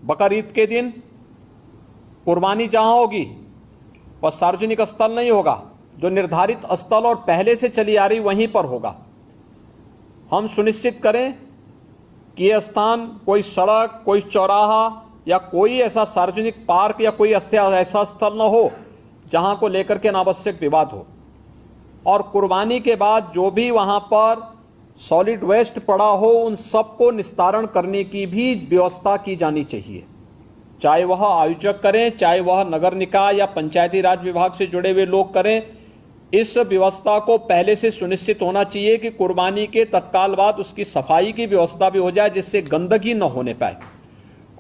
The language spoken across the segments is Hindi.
बकरीद के दिन कुर्बानी जहां होगी वह सार्वजनिक स्थल नहीं होगा, जो निर्धारित स्थल और पहले से चली आ रही वहीं पर होगा। हम सुनिश्चित करें कि यह स्थान कोई सड़क, कोई चौराहा या कोई ऐसा सार्वजनिक पार्क या कोई ऐसा स्थल न हो जहां को लेकर के अनावश्यक विवाद हो। और कुर्बानी के बाद जो भी वहां पर सॉलिड वेस्ट पड़ा हो उन सबको निस्तारण करने की भी व्यवस्था की जानी चाहिए, चाहे वह आयोजक करें, चाहे वह नगर निकाय या पंचायती राज विभाग से जुड़े हुए लोग करें। इस व्यवस्था को पहले से सुनिश्चित होना चाहिए कि कुर्बानी के तत्काल बाद उसकी सफाई की व्यवस्था भी हो जाए, जिससे गंदगी न होने पाए।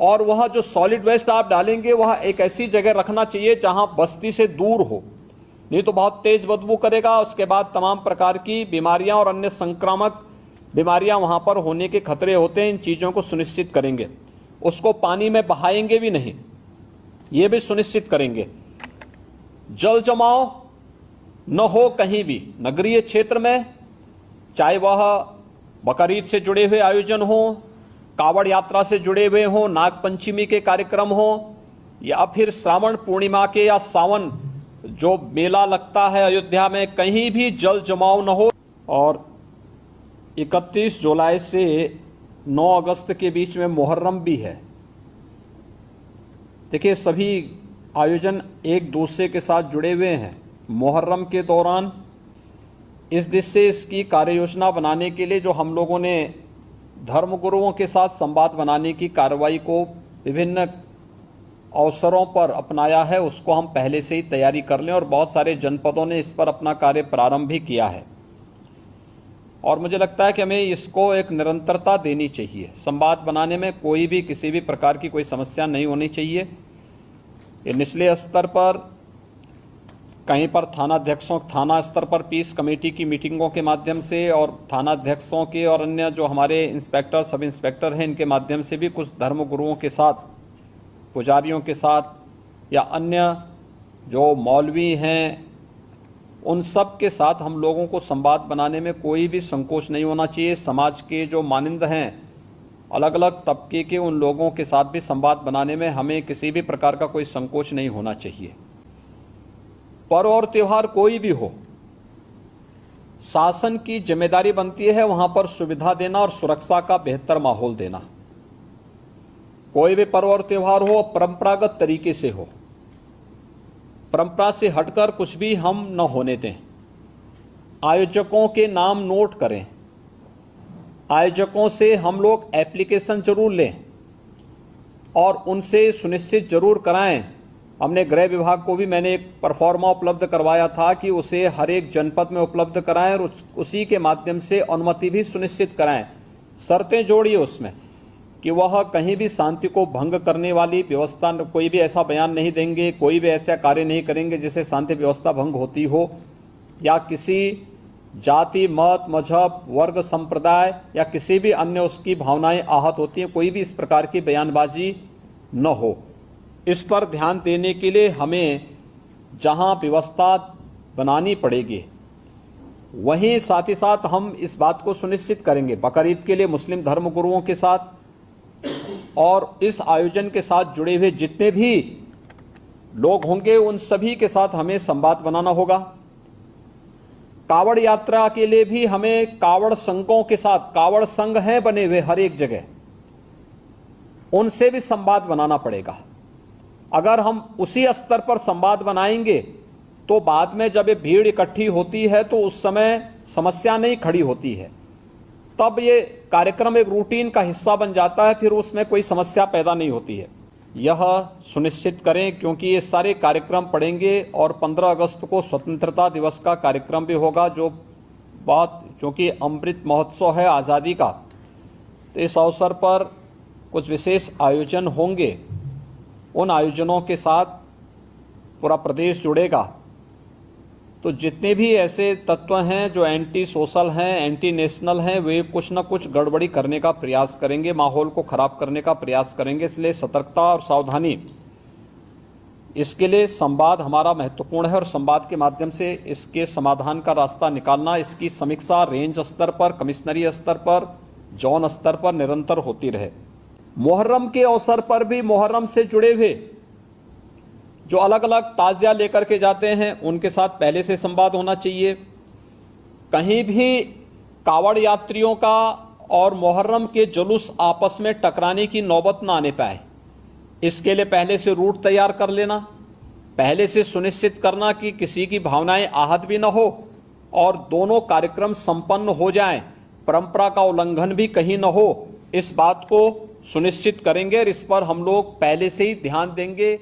और वह जो सॉलिड वेस्ट आप डालेंगे वह एक ऐसी जगह रखना चाहिए जहां बस्ती से दूर हो, नहीं तो बहुत तेज बदबू करेगा। उसके बाद तमाम प्रकार की बीमारियां और अन्य संक्रामक बीमारियां वहां पर होने के खतरे होते हैं। इन चीजों को सुनिश्चित करेंगे। उसको पानी में बहाएंगे भी नहीं, ये भी सुनिश्चित करेंगे। जल जमाव न हो कहीं भी नगरीय क्षेत्र में, चाहे वह बकरीद से जुड़े हुए आयोजन हो, कावड़ यात्रा से जुड़े हुए हो, नाग पंचमी के कार्यक्रम हो, या फिर श्रावण पूर्णिमा के या सावन जो मेला लगता है अयोध्या में, कहीं भी जल जमाव न हो। और 31 जुलाई से 9 अगस्त के बीच में मुहर्रम भी है। देखिए, सभी आयोजन एक दूसरे के साथ जुड़े हुए हैं। मुहर्रम के दौरान इस दिशा से इसकी कार्य योजना बनाने के लिए जो हम लोगों ने धर्मगुरुओं के साथ संवाद बनाने की कार्रवाई को विभिन्न अवसरों पर अपनाया है, उसको हम पहले से ही तैयारी कर लें। और बहुत सारे जनपदों ने इस पर अपना कार्य प्रारंभ भी किया है। और मुझे लगता है कि हमें इसको एक निरंतरता देनी चाहिए। संवाद बनाने में कोई भी किसी भी प्रकार की कोई समस्या नहीं होनी चाहिए। ये निचले स्तर पर कहीं पर थाना स्तर पर पीस कमेटी की मीटिंगों के माध्यम से और थानाध्यक्षों के और अन्य जो हमारे इंस्पेक्टर, सब इंस्पेक्टर हैं, इनके माध्यम से भी कुछ धर्मगुरुओं के साथ, पुजारियों के साथ या अन्य जो मौलवी हैं उन सब के साथ हम लोगों को संवाद बनाने में कोई भी संकोच नहीं होना चाहिए। समाज के जो मानिंद हैं, अलग अलग तबके के, उन लोगों के साथ भी संवाद बनाने में हमें किसी भी प्रकार का कोई संकोच नहीं होना चाहिए। पर्व और त्योहार कोई भी हो, शासन की जिम्मेदारी बनती है वहां पर सुविधा देना और सुरक्षा का बेहतर माहौल देना। कोई भी पर्व और त्योहार हो परंपरागत तरीके से हो, परंपरा से हटकर कुछ भी हम न होने दें। आयोजकों के नाम नोट करें, आयोजकों से हम लोग एप्लीकेशन जरूर लें और उनसे सुनिश्चित जरूर कराएं। हमने गृह विभाग को भी मैंने एक परफॉर्मा उपलब्ध करवाया था कि उसे हर एक जनपद में उपलब्ध कराएं और उसी के माध्यम से अनुमति भी सुनिश्चित कराएं। शर्तें जोड़िए उसमें कि वह कहीं भी शांति को भंग करने वाली व्यवस्था, कोई भी ऐसा बयान नहीं देंगे, कोई भी ऐसा कार्य नहीं करेंगे जिससे शांति व्यवस्था भंग होती हो, या किसी जाति, मत, मजहब, वर्ग, संप्रदाय या किसी भी अन्य उसकी भावनाएं आहत होती हैं, कोई भी इस प्रकार की बयानबाजी न हो। इस पर ध्यान देने के लिए हमें जहां व्यवस्था बनानी पड़ेगी वहीं साथ ही साथ हम इस बात को सुनिश्चित करेंगे बकरीद के लिए मुस्लिम धर्मगुरुओं के साथ और इस आयोजन के साथ जुड़े हुए जितने भी लोग होंगे उन सभी के साथ हमें संवाद बनाना होगा। कावड़ यात्रा के लिए भी हमें कावड़ संघों के साथ, कावड़ संघ हैं बने हुए हर एक जगह, उनसे भी संवाद बनाना पड़ेगा। अगर हम उसी स्तर पर संवाद बनाएंगे तो बाद में जब ये भीड़ इकट्ठी होती है तो उस समय समस्या नहीं खड़ी होती है, तब ये कार्यक्रम एक रूटीन का हिस्सा बन जाता है, फिर उसमें कोई समस्या पैदा नहीं होती है। यह सुनिश्चित करें क्योंकि ये सारे कार्यक्रम पड़ेंगे और 15 अगस्त को स्वतंत्रता दिवस का कार्यक्रम भी होगा, जो बहुत चूँकि अमृत महोत्सव है आज़ादी का, तो इस अवसर पर कुछ विशेष आयोजन होंगे। उन आयोजनों के साथ पूरा प्रदेश जुड़ेगा। तो जितने भी ऐसे तत्व हैं जो एंटी सोशल हैं, एंटी नेशनल हैं, वे कुछ न कुछ गड़बड़ी करने का प्रयास करेंगे, माहौल को खराब करने का प्रयास करेंगे। इसलिए सतर्कता और सावधानी, इसके लिए संवाद हमारा महत्वपूर्ण है और संवाद के माध्यम से इसके समाधान का रास्ता निकालना, इसकी समीक्षा रेंज स्तर पर, कमिश्नरी स्तर पर, जोन स्तर पर निरंतर होती रहे। मुहर्रम के अवसर पर भी मुहर्रम से जुड़े हुए जो अलग अलग ताजिया लेकर के जाते हैं उनके साथ पहले से संवाद होना चाहिए। कहीं भी कावड़ यात्रियों का और मुहर्रम के जुलूस आपस में टकराने की नौबत ना आने पाए, इसके लिए पहले से रूट तैयार कर लेना, पहले से सुनिश्चित करना कि किसी की भावनाएं आहत भी न हो और दोनों कार्यक्रम संपन्न हो जाएं, परंपरा का उल्लंघन भी कहीं न हो, इस बात को सुनिश्चित करेंगे और इस पर हम लोग पहले से ही ध्यान देंगे।